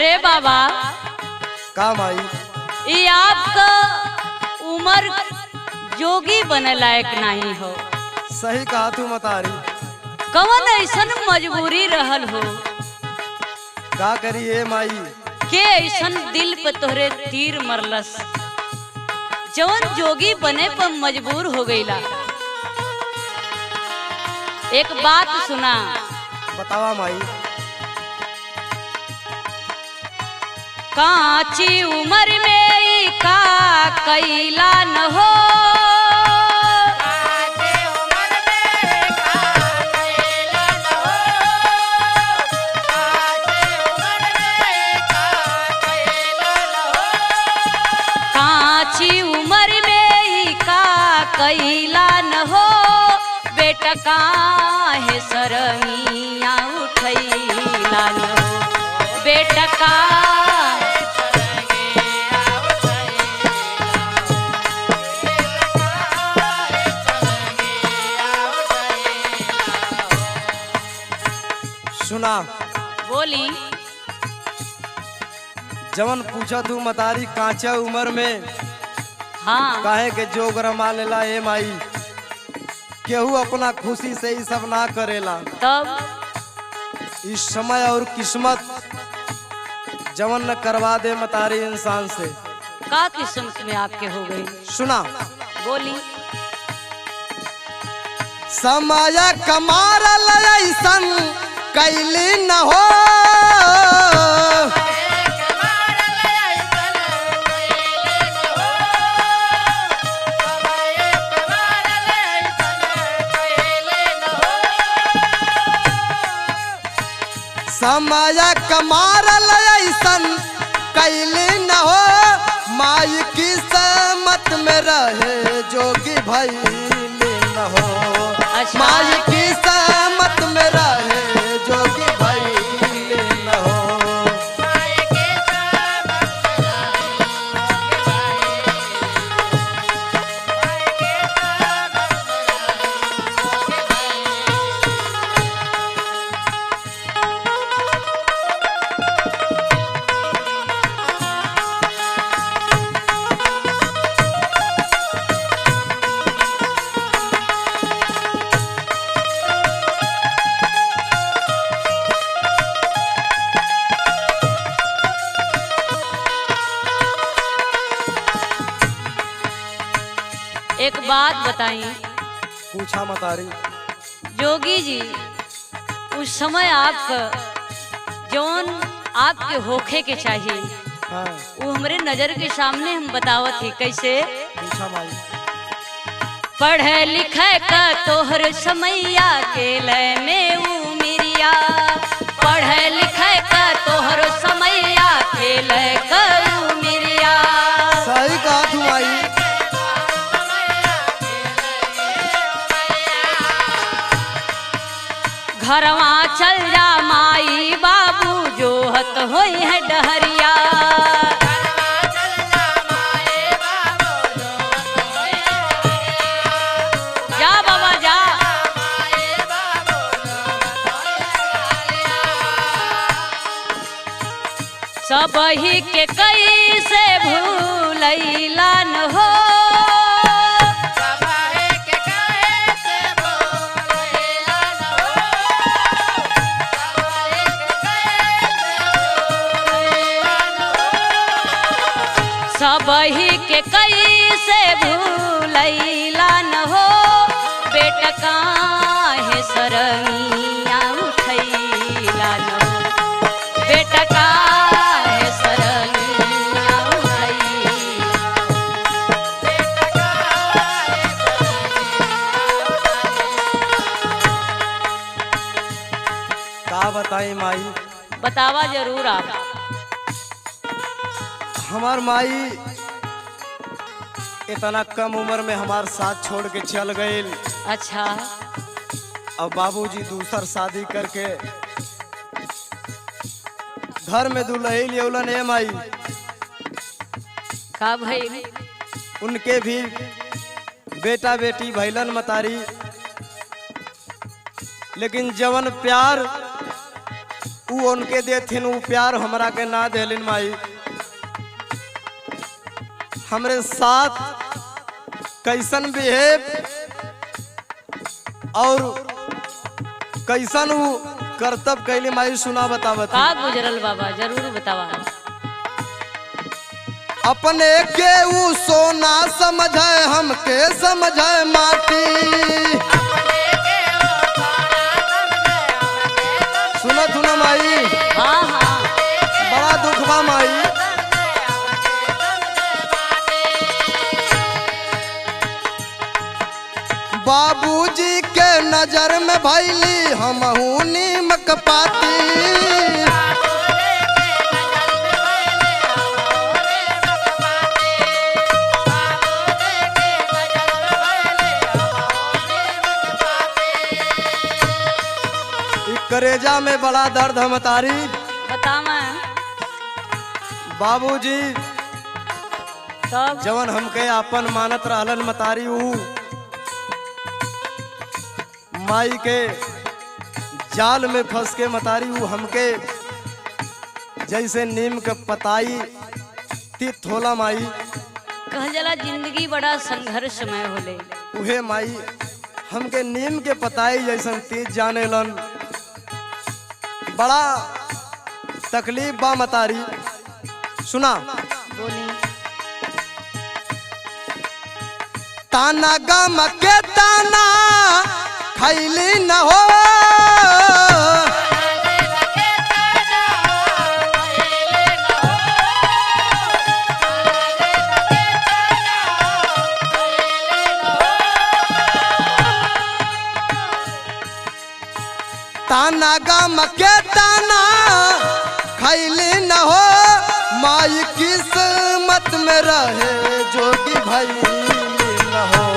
अरे बाबा का माई? ये आपका उम्र जोगी बने लायक नहीं हो। सही कहा तू मतारी। कवन ऐसन मजबूरी रहल हो का करी ए माई? के ऐसन दिल पे तोहरे तीर मरलस जवन जोगी बने पर मजबूर हो गईला। एक बात सुना। बतावा माई। कांची उम्र में ई का कैला न हो। कांची उम्र में ई का कैला न हो। बेटा काहे सरमिया उठैला न हो। बेटा का सुना बोली। जवन पूछा तू मतारी कांचा उम्र में हाँ काहे के जोग रमा लेला ए माई। केहू अपना खुशी से ही सब ना करेला। तब इस समय और किस्मत जवन न करवा दे मतारी इंसान से। का किस्मत में आपके हो गई? सुना बोली। समय कमारल ऐसन कैली न हो। समय कमारल ऐसन कैली न हो। माई की सहमत में रहे जोगी भैली न हो। अच्छा। माई की सहमत में रहे जोगी भैली न हो। एक बात बताई। पूछा मतारी। जोगी जी उस समय आपका जौन आपके होखे के चाहिए हाँ वो हमरे नजर के सामने हम बतावत ही। कैसे? पूछा माई। पढ़े लिखे का तोहर समैया के लय में उमिरिया। पढ़े लिखे का तोहर समैया के लय का उमिरिया। सही कहा तू माई। घरवा चल जा माई बाबू जोहत होई है डहरिया। जा बाबा जा। सबही के कैसे भूलैला न हो। सबही के कैसे भूलैला न हो। बेटा काहे सरमिया उठैला न हो। बेटा काहे सरमिया उठैला। का बताई माई? बतावा जरूर आप। हमार माई इतना कम उम्र में हमार साथ छोड़ के चल गए। अच्छा। अब बाबूजी दूसर शादी करके घर में दुल्हन लेवलन ए माई। का भइल? उनके भी बेटा बेटी भैलन मतारी। लेकिन जवन प्यार ऊ उनके देथिन, ऊ प्यार हमरा के ना देलिन माई। हमरे साथ कैसन बिहेव और कैसन ऊ कर्तव्य कैली माई, सुना बतावत। का गुजरल बाबा, जरूर बतावा। अपने के ऊ सोना समझे, हमके समझे माटी। सुनत हूँ ना माई? हाँ हाँ, बड़ा दुख बा माई। बाबूजी के नजर में भैली हमहू नीमक पाती। करेजा में बड़ा दर्द है मतारी। बतावा। बाबूजी तब जवन हमके आपन मानत रहलन मतारी, ऊ माई के जाल में फंस के मतारी ऊ हमके जैसे नीम के पताई तित होला माई। कहल जाला जिंदगी बड़ा संघर्षमय होले। उहे माई हमके नीम के पताई जैसन तेज जाने लन। बड़ा तकलीफ बा मतारी, सुना। बोली। ताना गम के ताना खैली न हो, ताना गम के ताना खैली न हो। माई किस्मत में रहे जोगी भैली न हो।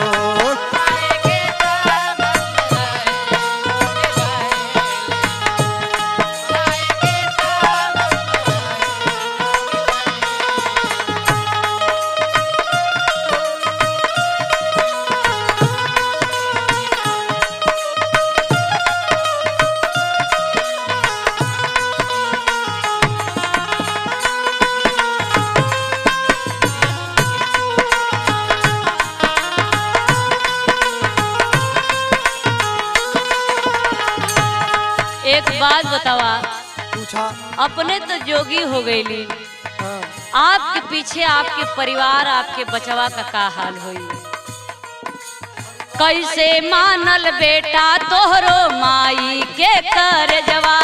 एक बात बतावा। पूछा। अपने तो जोगी हो गईली, हाँ। आपके पीछे आपके परिवार, आपके बचवा का का हाल होई? कैसे मानल बेटा तोहरो माई के कर जवा।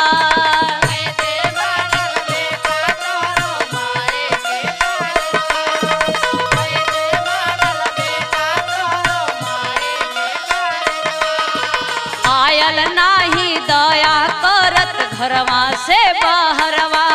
आयल नाही दया करत घरवा से बाहरवा।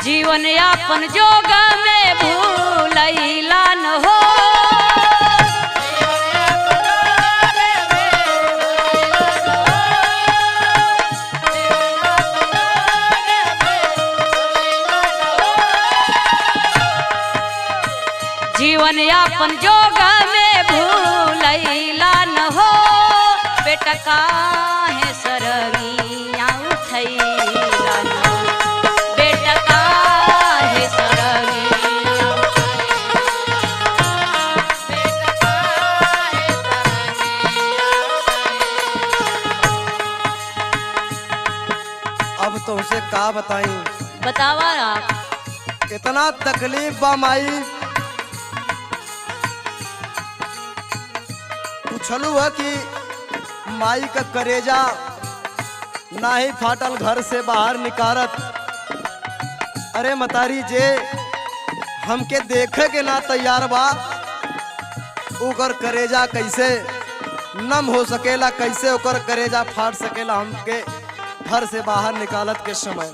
जीवन यापन जोग में भूलैला न हो। जीवन यापन जोग में भूलैला न हो। बेटा काहे सरगिया उठैला न हो। बेटा काहे सरगिया अब तो उसे का बताई? बतावा आप। इतना तकलीफ बा माई। पूछलू है कि माई का करेजा ना ही फाटल घर से बाहर निकारत। अरे मतारी जे हमके देखे के ना तैयार बा, ओकर करेजा कैसे नम हो सकेला, कैसे ओकर करेजा फाट सकेला हमके घर से बाहर निकालत के समय।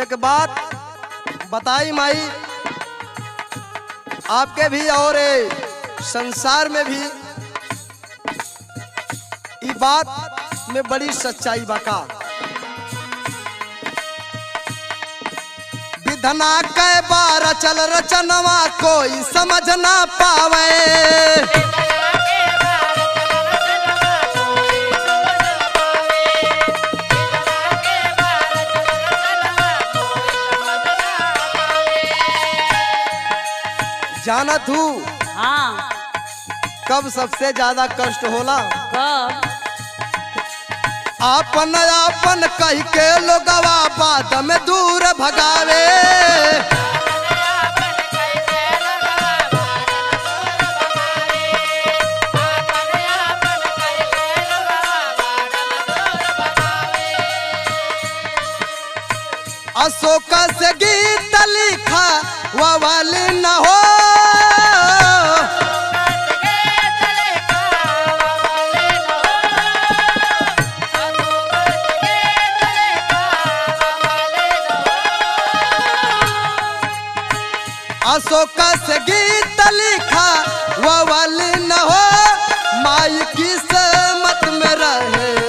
एक बात बताई माई, आपके भी और संसार में भी ये बात में बड़ी सच्चाई बाका। विधना कै बार चल रचनवा कोई समझ ना पावे। जाना तू हाँ कब सबसे ज्यादा कष्ट होला? कब? आपन आपन कह के लोगवा बाद में दूर भगावे। अशोक से गीत लिखा वाली न हो, अशोक से गीत लिखा वाली न हो, माई की सहमत में रहे